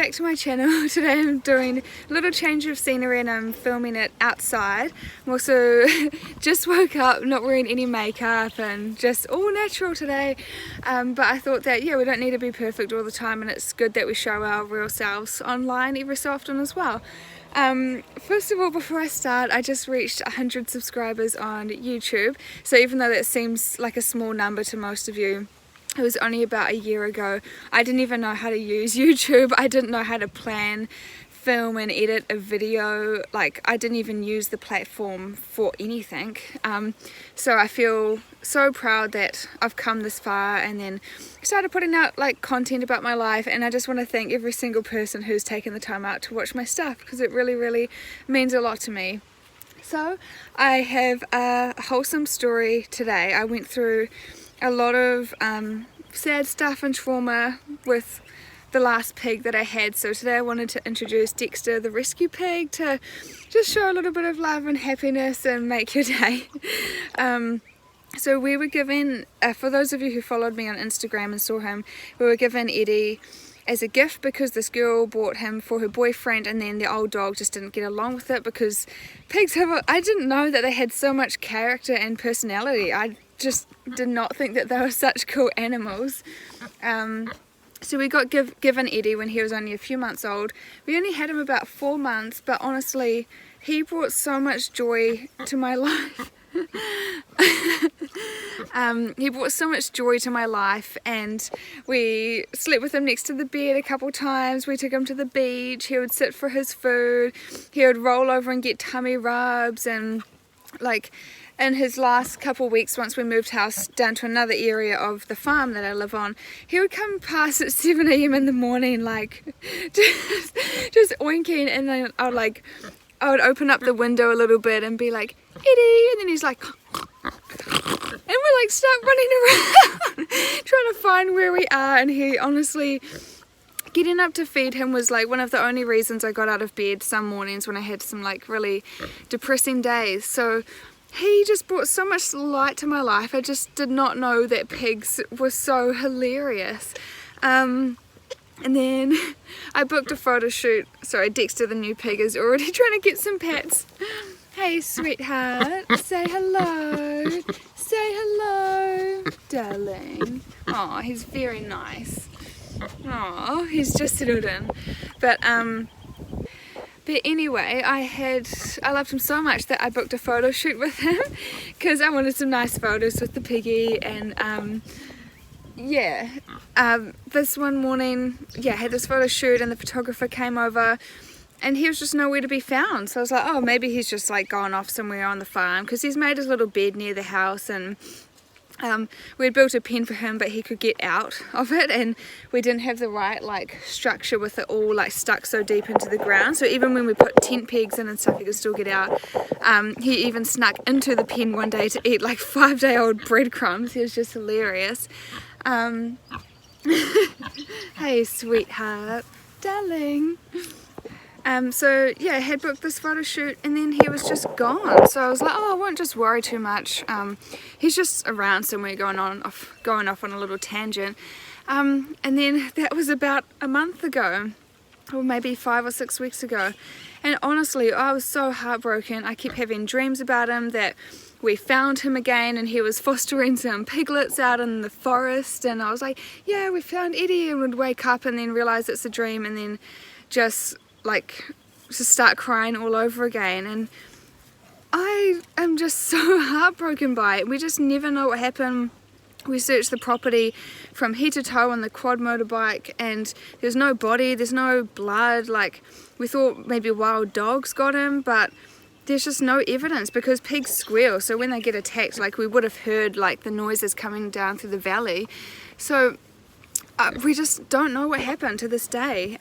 back to my channel. Today I'm doing a little change of scenery and I'm filming it outside. I'm also just woke up, not wearing any makeup and just all natural today. But I thought that we don't need to be perfect all the time, and it's good that we show our real selves online every so often as well. First of all, before I start, I just reached 100 subscribers on YouTube. So even though that seems like a small number to most of you, it was only about a year ago. I didn't even know how to use YouTube. I didn't know how to plan, film and edit a video. Like, I didn't even use the platform for anything. So I feel so proud that I've come this far and then started putting out like content about my life, and I just want to thank every single person who's taken the time out to watch my stuff, because it really means a lot to me. So I have a wholesome story today. I went through a lot of sad stuff and trauma with the last pig that I had, so today I wanted to introduce Dexter, the rescue pig, to just show a little bit of love and happiness and make your day. So we were given, for those of you who followed me on Instagram and saw him, we were given Eddie as a gift because this girl bought him for her boyfriend, and then the old dog just didn't get along with it, because pigs have I didn't know that they had so much character and personality. I just did not think that they were such cool animals. So we got given Eddie when he was only a few months old. We only had him about 4 months, but honestly he brought so much joy to my life. He brought so much joy to my life, and we slept with him next to the bed a couple times. We took him to the beach. He would sit for his food. He would roll over and get tummy rubs, and like in his last couple weeks, once we moved house down to another area of the farm that I live on, he would come past at 7 AM in the morning, like just oinking, and then I would open up the window a little bit and be like, Eddie, and then he's like, and we like start running around trying to find where we are. And he honestly, getting up to feed him was like one of the only reasons I got out of bed some mornings when I had some like really depressing days. So he just brought so much light to my life. I just did not know that pigs were so hilarious. And then I booked a photo shoot. Sorry, Dexter the new pig is already trying to get some pats. Hey sweetheart, say hello. Say hello, darling. Oh, he's very nice. Oh, he's just settled in. But anyway, I loved him so much that I booked a photo shoot with him because I wanted some nice photos with the piggy. And this one morning, I had this photo shoot and the photographer came over and he was just nowhere to be found. So I was like, oh, maybe he's just like gone off somewhere on the farm, because he's made his little bed near the house, and we had built a pen for him, but he could get out of it, and we didn't have the right like structure with it all like stuck so deep into the ground. So even when we put tent pegs in and stuff, he could still get out. He even snuck into the pen one day to eat like 5-day-old breadcrumbs. He was just hilarious. Hey sweetheart, darling. So I had booked this photo shoot, and then he was just gone. So I was like, oh, I won't just worry too much. He's just around somewhere going off on a little tangent. And then that was about a month ago, or maybe 5 or 6 weeks ago. And honestly, I was so heartbroken. I kept having dreams about him, that we found him again and he was fostering some piglets out in the forest. And I was like, yeah, we found Eddie, and would wake up and then realize it's a dream, and then just start crying all over again. And I am just so heartbroken by it. We just never know what happened. We searched the property from head to toe on the quad motorbike, and there's no body, there's no blood. Like, we thought maybe wild dogs got him, but there's just no evidence, because pigs squeal, so when they get attacked, like, we would have heard like the noises coming down through the valley. So we just don't know what happened to this day.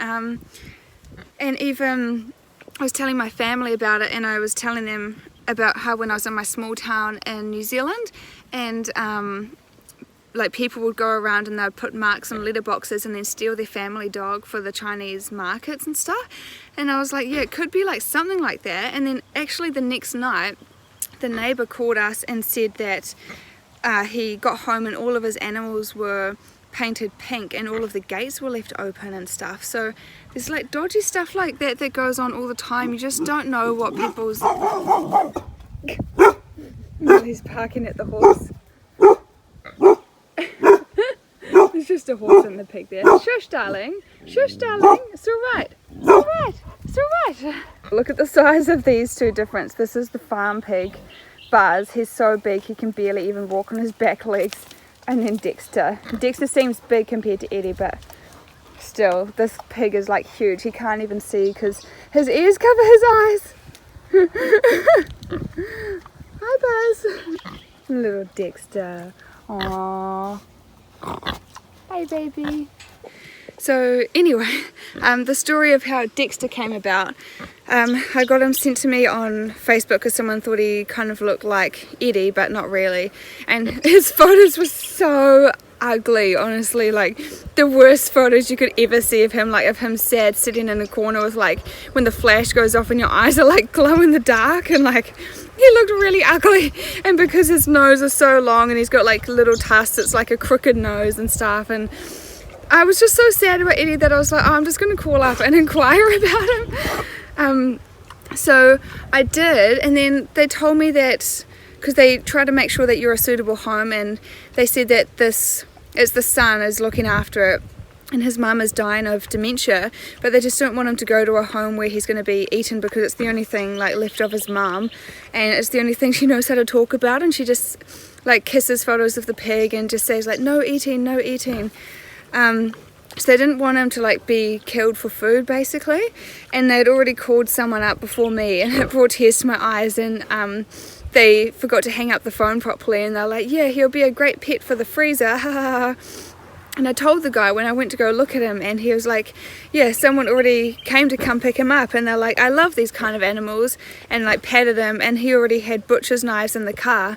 And even I was telling my family about it, and I was telling them about how when I was in my small town in New Zealand, and like people would go around and they'd put marks on letterboxes and then steal their family dog for the Chinese markets and stuff. And I was like, yeah, it could be like something like that. And then actually the next night, the neighbour called us and said that he got home and all of his animals were painted pink and all of the gates were left open and stuff. So there's like dodgy stuff like that that goes on all the time. You just don't know what people's... Oh, he's barking at the horse. There's just a horse and the pig there. Shush, darling. Shush, darling. It's all right. It's all right. It's all right. Look at the size of these two difference. This is the farm pig, Buzz. He's so big he can barely even walk on his back legs. And then Dexter. Dexter seems big compared to Eddie, but still, this pig is like huge. He can't even see because his ears cover his eyes. Hi, Buzz. Little Dexter. Aww. Hey, baby. So anyway, the story of how Dexter came about, I got him sent to me on Facebook because someone thought he kind of looked like Eddie, but not really. And his photos were so ugly, honestly, like the worst photos you could ever see of him, like of him sad sitting in a corner with like when the flash goes off and your eyes are like glow in the dark, and like he looked really ugly. And because his nose is so long and he's got like little tusks, it's like a crooked nose and stuff, and I was just so sad about Eddie that I was like, oh, I'm just going to call up and inquire about him. So I did, and then they told me that, because they try to make sure that you're a suitable home, and they said that this is the son is looking after it, and his mum is dying of dementia, but they just don't want him to go to a home where he's going to be eaten, because it's the only thing like left of his mum, and it's the only thing she knows how to talk about, and she just like kisses photos of the pig and just says like, no eating, no eating. So they didn't want him to like be killed for food basically, and they'd already called someone up before me, and it brought tears to my eyes, and they forgot to hang up the phone properly, and they're like, yeah, he'll be a great pet for the freezer. And I told the guy when I went to go look at him, and he was like, yeah, someone already came to come pick him up, and they're like, I love these kind of animals, and like patted him, and he already had butcher's knives in the car.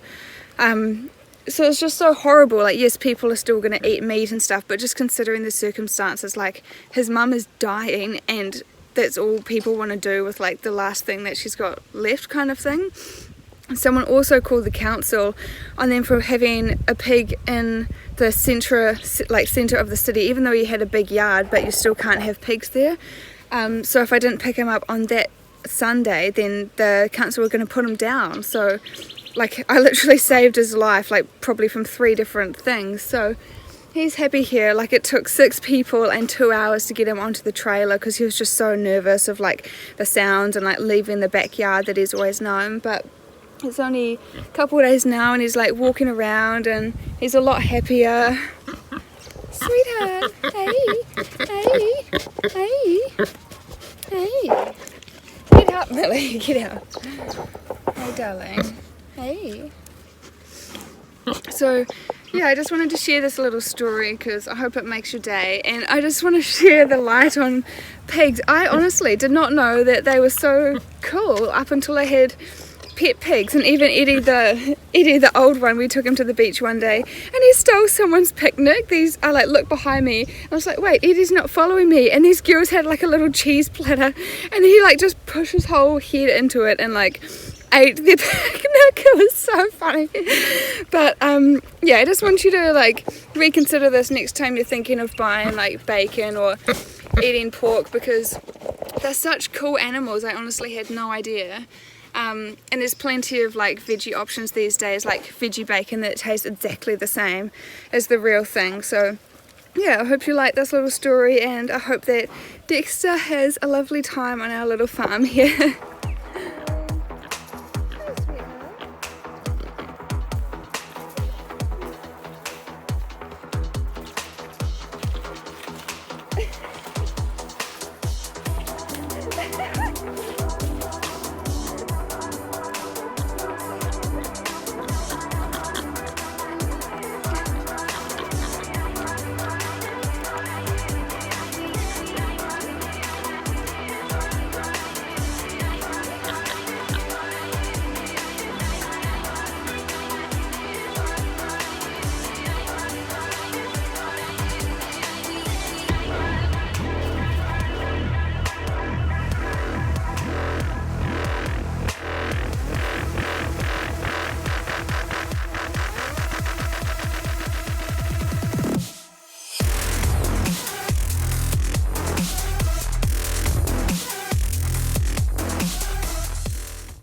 So it's just so horrible. Like, yes, people are still going to eat meat and stuff, but just considering the circumstances, like his mum is dying and that's all people want to do with like the last thing that she's got left kind of thing. Someone also called the council on them for having a pig in the centre of the city, even though you had a big yard, but you still can't have pigs there. So if I didn't pick him up on that Sunday, then the council were going to put him down. So like I literally saved his life, like probably from 3 different things. So he's happy here. Like it took 6 people and 2 hours to get him onto the trailer because he was just so nervous of like the sounds and like leaving the backyard that he's always known. But it's only a couple of days now and he's like walking around and he's a lot happier. Sweetheart, hey, get out, Millie, get out. Hey, darling. Hey. So yeah, I just wanted to share this little story because I hope it makes your day, and I just want to share the light on pigs. I honestly did not know that they were so cool up until I had pet pigs. And even Eddie the old one, we took him to the beach one day and he stole someone's picnic. I like looked behind me and I was like, wait, Eddie's not following me, and these girls had like a little cheese platter and he like just pushed his whole head into it and like ate their picnic. It was so funny. But yeah, I just want you to like reconsider this next time you're thinking of buying like bacon or eating pork, because they're such cool animals. I honestly had no idea. And there's plenty of like veggie options these days, like veggie bacon that tastes exactly the same as the real thing. So yeah, I hope you like this little story, and I hope that Dexter has a lovely time on our little farm here.